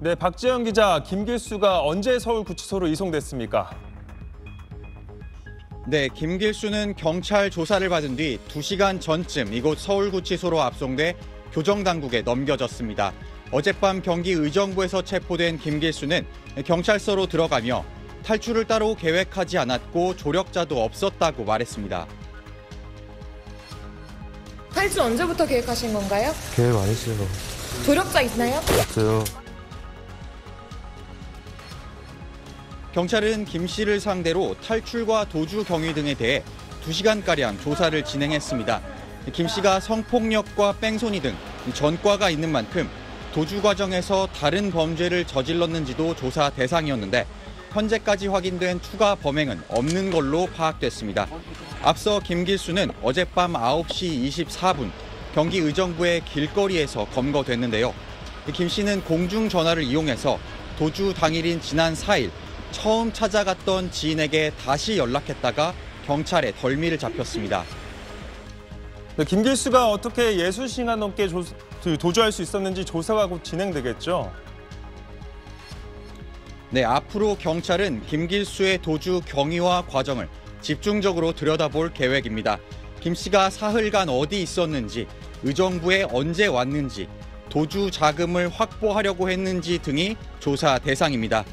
네, 박지영 기자, 김길수가 언제 서울구치소로 이송됐습니까? 네, 김길수는 경찰 조사를 받은 뒤 2시간 전쯤 이곳 서울구치소로 압송돼 교정당국에 넘겨졌습니다. 어젯밤 경기 의정부에서 체포된 김길수는 경찰서로 들어가며 탈출을 따로 계획하지 않았고 조력자도 없었다고 말했습니다. 탈출 언제부터 계획하신 건가요? 계획 안 했어요. 조력자 있나요? 없어요. 경찰은 김 씨를 상대로 탈출과 도주 경위 등에 대해 2시간가량 조사를 진행했습니다. 김 씨가 성폭력과 뺑소니 등 전과가 있는 만큼 도주 과정에서 다른 범죄를 저질렀는지도 조사 대상이었는데 현재까지 확인된 추가 범행은 없는 걸로 파악됐습니다. 앞서 김길수는 어젯밤 9시 24분 경기 의정부의 길거리에서 검거됐는데요. 김 씨는 공중전화를 이용해서 도주 당일인 지난 4일 처음 찾아갔던 지인에게 다시 연락했다가 경찰에 덜미를 잡혔습니다. 네, 김길수가 어떻게 60시간 넘게 도주할 수 있었는지 조사가 곧 진행되겠죠? 네, 앞으로 경찰은 김길수의 도주 경위와 과정을 집중적으로 들여다볼 계획입니다. 김 씨가 사흘간 어디 있었는지, 의정부에 언제 왔는지, 도주 자금을 확보하려고 했는지 등이 조사 대상입니다.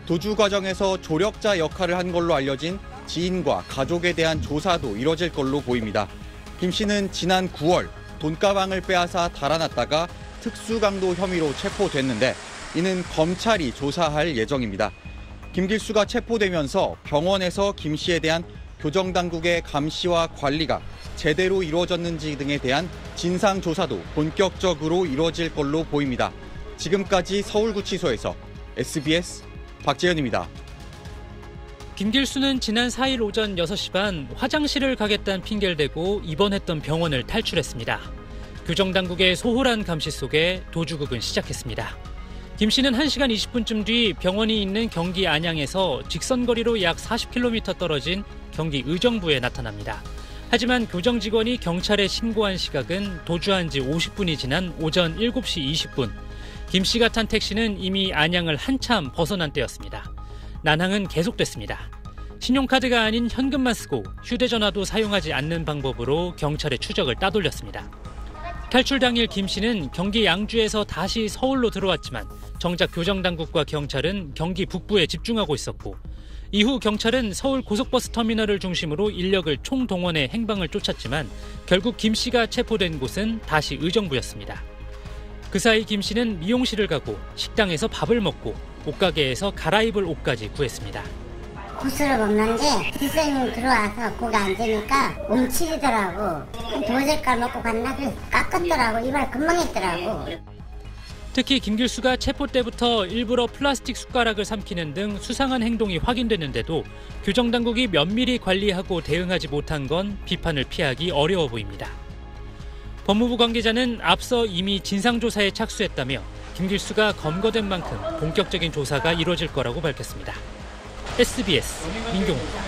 도주 과정에서 조력자 역할을 한 걸로 알려진 지인과 가족에 대한 조사도 이뤄질 걸로 보입니다. 김 씨는 지난 9월 돈가방을 빼앗아 달아났다가 특수강도 혐의로 체포됐는데 이는 검찰이 조사할 예정입니다. 김길수가 체포되면서 병원에서 김 씨에 대한 교정당국의 감시와 관리가 제대로 이루어졌는지 등에 대한 진상조사도 본격적으로 이루어질 걸로 보입니다. 지금까지 서울구치소에서 SBS 박재현입니다. 김길수는 지난 4일 오전 6시 반 화장실을 가겠다는 핑계를 대고 입원했던 병원을 탈출했습니다. 교정당국의 소홀한 감시 속에 도주극은 시작했습니다. 김 씨는 1시간 20분쯤 뒤 병원이 있는 경기 안양에서 직선거리로 약 40km 떨어진 경기 의정부에 나타납니다. 하지만 교정 직원이 경찰에 신고한 시각은 도주한 지 50분이 지난 오전 7시 20분. 김 씨가 탄 택시는 이미 안양을 한참 벗어난 때였습니다. 난항은 계속됐습니다. 신용카드가 아닌 현금만 쓰고 휴대전화도 사용하지 않는 방법으로 경찰의 추적을 따돌렸습니다. 탈출 당일 김 씨는 경기 양주에서 다시 서울로 들어왔지만 정작 교정당국과 경찰은 경기 북부에 집중하고 있었고 이후 경찰은 서울 고속버스 터미널을 중심으로 인력을 총동원해 행방을 쫓았지만 결국 김 씨가 체포된 곳은 다시 의정부였습니다. 그 사이 김 씨는 미용실을 가고 식당에서 밥을 먹고 옷가게에서 갈아입을 옷까지 구했습니다. 코스를 먹는데 선생님 들어와서 거기 앉으니까 움츠리더라고. 도저히 먹고 갔나? 그래서 깎았더라고. 이발 금방 했더라고. 특히 김길수가 체포 때부터 일부러 플라스틱 숟가락을 삼키는 등 수상한 행동이 확인됐는데도 교정당국이 면밀히 관리하고 대응하지 못한 건 비판을 피하기 어려워 보입니다. 법무부 관계자는 앞서 이미 진상조사에 착수했다며 김길수가 검거된 만큼 본격적인 조사가 이루어질 거라고 밝혔습니다. SBS 민경호입니다.